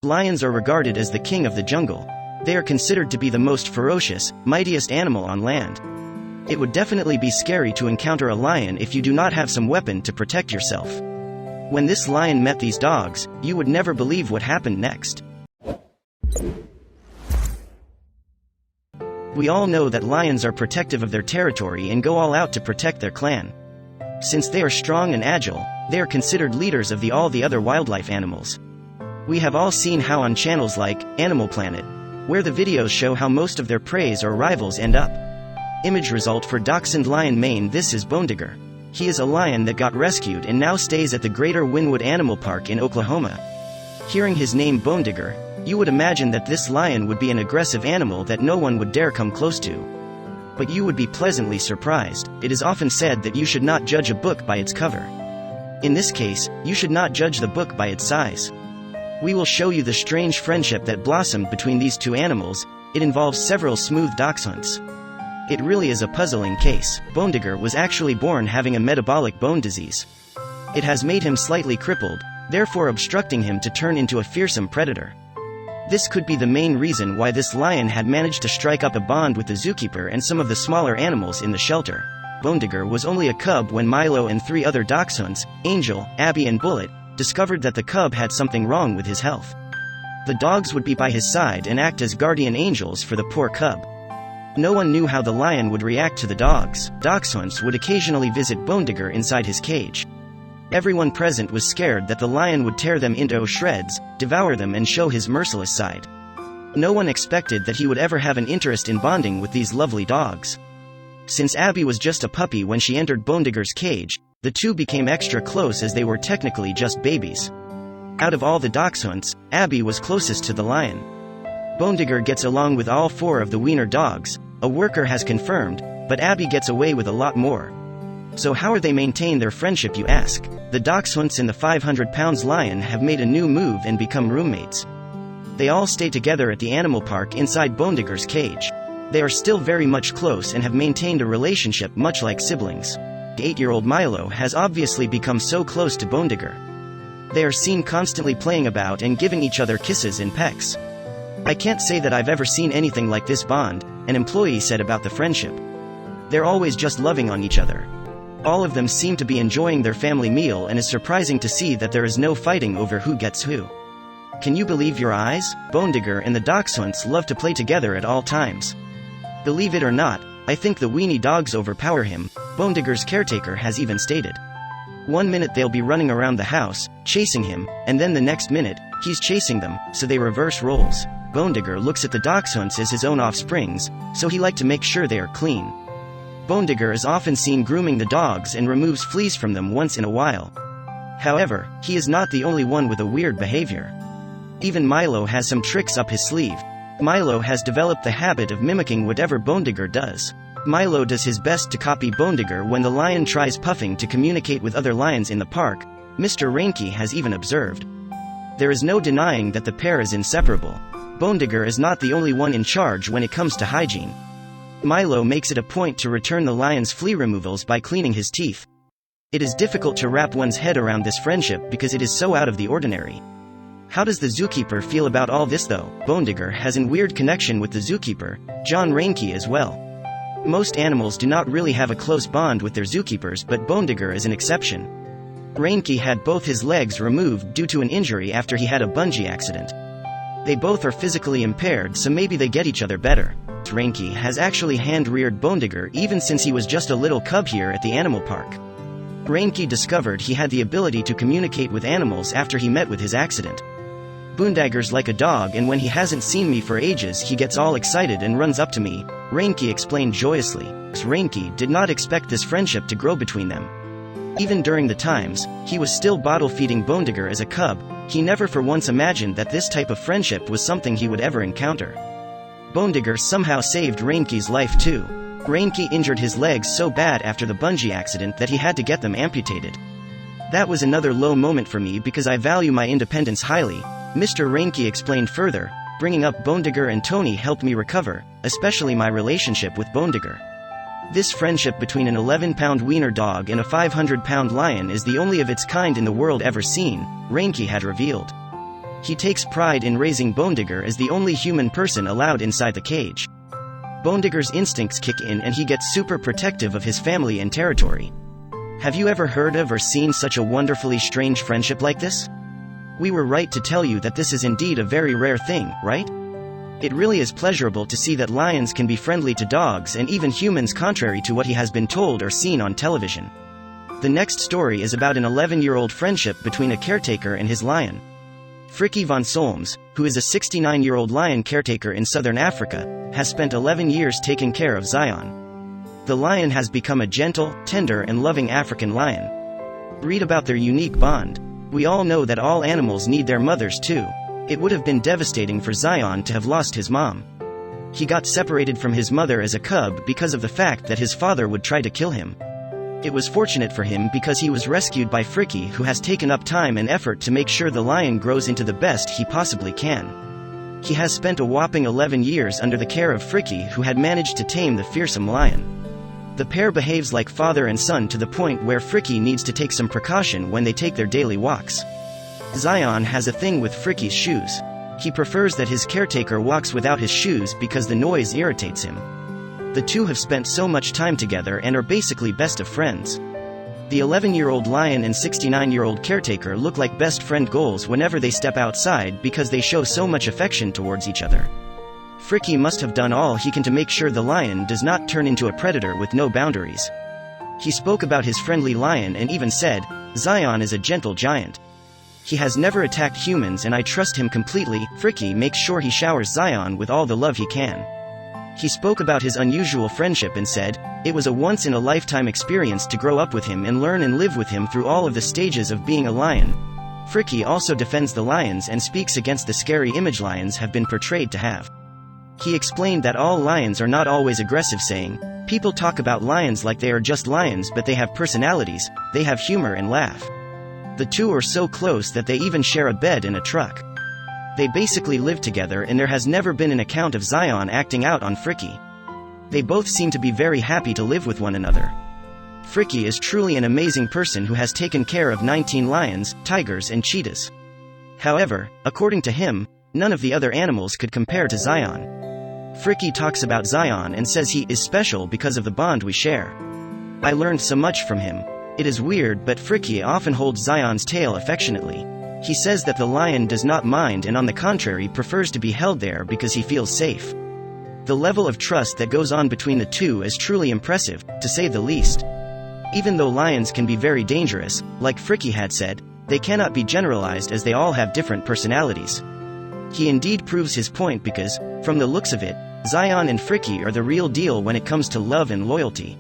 Lions are regarded as the king of the jungle. They are considered to be the most ferocious, mightiest animal on land. It would definitely be scary to encounter a lion if you do not have some weapon to protect yourself. When this lion met these dogs, you would never believe what happened next. We all know that lions are protective of their territory and go all out to protect their clan. Since they are strong and agile, they are considered leaders of all the other wildlife animals. We have all seen how on channels like Animal Planet, where the videos show how most of their preys or rivals end up. Image result for Dachshund lion mane. This is Bonedigger. He is a lion that got rescued and now stays at the Greater Wynwood Animal Park in Oklahoma. Hearing his name Bonedigger, you would imagine that this lion would be an aggressive animal that no one would dare come close to. But you would be pleasantly surprised. It is often said that you should not judge a book by its cover. In this case, you should not judge the book by its size. We will show you the strange friendship that blossomed between these two animals. It involves several smooth dachshunds. It really is a puzzling case. Bonedigger was actually born having a metabolic bone disease. It has made him slightly crippled, therefore obstructing him to turn into a fearsome predator. This could be the main reason why this lion had managed to strike up a bond with the zookeeper and some of the smaller animals in the shelter. Bonedigger was only a cub when Milo and 3 other dachshunds, Angel, Abby and Bullet, discovered that the cub had something wrong with his health. The dogs would be by his side and act as guardian angels for the poor cub. No one knew how the lion would react to the dogs. Dachshunds would occasionally visit Bonedigger inside his cage. Everyone present was scared that the lion would tear them into shreds, devour them and show his merciless side. No one expected that he would ever have an interest in bonding with these lovely dogs. Since Abby was just a puppy when she entered Bonedigger's cage, the two became extra close as they were technically just babies. Out of all the dachshunds, Abby was closest to the lion. Bonedigger gets along with all 4 of the wiener dogs, a worker has confirmed, but Abby gets away with a lot more. So how are they maintain their friendship, you ask? The dachshunds and the 500-pound lion have made a new move and become roommates. They all stay together at the animal park inside Bonedigger's cage. They are still very much close and have maintained a relationship much like siblings. The 8-year-old Milo has obviously become so close to Bonedigger. They are seen constantly playing about and giving each other kisses and pecks. I can't say that I've ever seen anything like this bond, an employee said about the friendship. They're always just loving on each other. All of them seem to be enjoying their family meal, and it's surprising to see that there is no fighting over who gets who. Can you believe your eyes? Bonedigger and the dachshunds love to play together at all times. Believe it or not, I think the weenie dogs overpower him, Bonedigger's caretaker has even stated. One minute they'll be running around the house, chasing him, and then the next minute, he's chasing them, so they reverse roles. Bonedigger looks at the dachshunds as his own offsprings, so he like to make sure they are clean. Bonedigger is often seen grooming the dogs and removes fleas from them once in a while. However, he is not the only one with a weird behavior. Even Milo has some tricks up his sleeve. Milo has developed the habit of mimicking whatever Bonedigger does. Milo does his best to copy Bonedigger when the lion tries puffing to communicate with other lions in the park. Mr. Reinke has even observed. There is no denying that the pair is inseparable. Bonedigger is not the only one in charge when it comes to hygiene. Milo makes it a point to return the lion's flea removals by cleaning his teeth. It is difficult to wrap one's head around this friendship because it is so out of the ordinary. How does the zookeeper feel about all this though? Bonedigger has a weird connection with the zookeeper, John Reinke, as well. Most animals do not really have a close bond with their zookeepers, but Bonedigger is an exception. Reinke had both his legs removed due to an injury after he had a bungee accident. They both are physically impaired, so maybe they get each other better. Reinke has actually hand-reared Bonedigger even since he was just a little cub here at the animal park. Reinke discovered he had the ability to communicate with animals after he met with his accident. Boondagger's like a dog, and when he hasn't seen me for ages he gets all excited and runs up to me, Reinke explained joyously. Reinke did not expect this friendship to grow between them. Even during the times he was still bottle-feeding Bonedigger as a cub, he never for once imagined that this type of friendship was something he would ever encounter. Bonedigger somehow saved Reinke's life too. Reinke injured his legs so bad after the bungee accident that he had to get them amputated. That was another low moment for me because I value my independence highly, Mr. Reinke explained further. Bringing up Bonedigger and Tony helped me recover, especially my relationship with Bonedigger. This friendship between an 11-pound wiener dog and a 500-pound lion is the only of its kind in the world ever seen, Reinke had revealed. He takes pride in raising Bonedigger as the only human person allowed inside the cage. Bonedigger's instincts kick in and he gets super protective of his family and territory. Have you ever heard of or seen such a wonderfully strange friendship like this? We were right to tell you that this is indeed a very rare thing, right? It really is pleasurable to see that lions can be friendly to dogs and even humans, contrary to what he has been told or seen on television. The next story is about an 11-year-old friendship between a caretaker and his lion. Frikkie van Solms, who is a 69-year-old lion caretaker in southern Africa, has spent 11 years taking care of Zion. The lion has become a gentle, tender and loving African lion. Read about their unique bond. We all know that all animals need their mothers too. It would have been devastating for Zion to have lost his mom. He got separated from his mother as a cub because of the fact that his father would try to kill him. It was fortunate for him because he was rescued by Frikkie, who has taken up time and effort to make sure the lion grows into the best he possibly can. He has spent a whopping 11 years under the care of Frikkie, who had managed to tame the fearsome lion. The pair behaves like father and son to the point where Frikkie needs to take some precaution when they take their daily walks. Zion has a thing with Frikkie's shoes. He prefers that his caretaker walks without his shoes because the noise irritates him. The two have spent so much time together and are basically best of friends. The 11-year-old lion and 69-year-old caretaker look like best friend goals whenever they step outside because they show so much affection towards each other. Frikkie must have done all he can to make sure the lion does not turn into a predator with no boundaries. He spoke about his friendly lion and even said, "Zion is a gentle giant. He has never attacked humans and I trust him completely." Frikkie makes sure he showers Zion with all the love he can. He spoke about his unusual friendship and said, "It was a once-in-a-lifetime experience to grow up with him and learn and live with him through all of the stages of being a lion." Frikkie also defends the lions and speaks against the scary image lions have been portrayed to have. He explained that all lions are not always aggressive, saying, "People talk about lions like they are just lions, but they have personalities, they have humor and laugh." The two are so close that they even share a bed in a truck. They basically live together and there has never been an account of Zion acting out on Frikkie. They both seem to be very happy to live with one another. Frikkie is truly an amazing person who has taken care of 19 lions, tigers and cheetahs. However, according to him, none of the other animals could compare to Zion. Frikkie talks about Zion and says he is special because of the bond we share. "I learned so much from him. It is weird, but Frikkie often holds Zion's tail affectionately. He says that the lion does not mind and on the contrary prefers to be held there because he feels safe." The level of trust that goes on between the two is truly impressive, to say the least. Even though lions can be very dangerous, like Frikkie had said, they cannot be generalized as they all have different personalities. He indeed proves his point because, from the looks of it, Zion and Frikkie are the real deal when it comes to love and loyalty.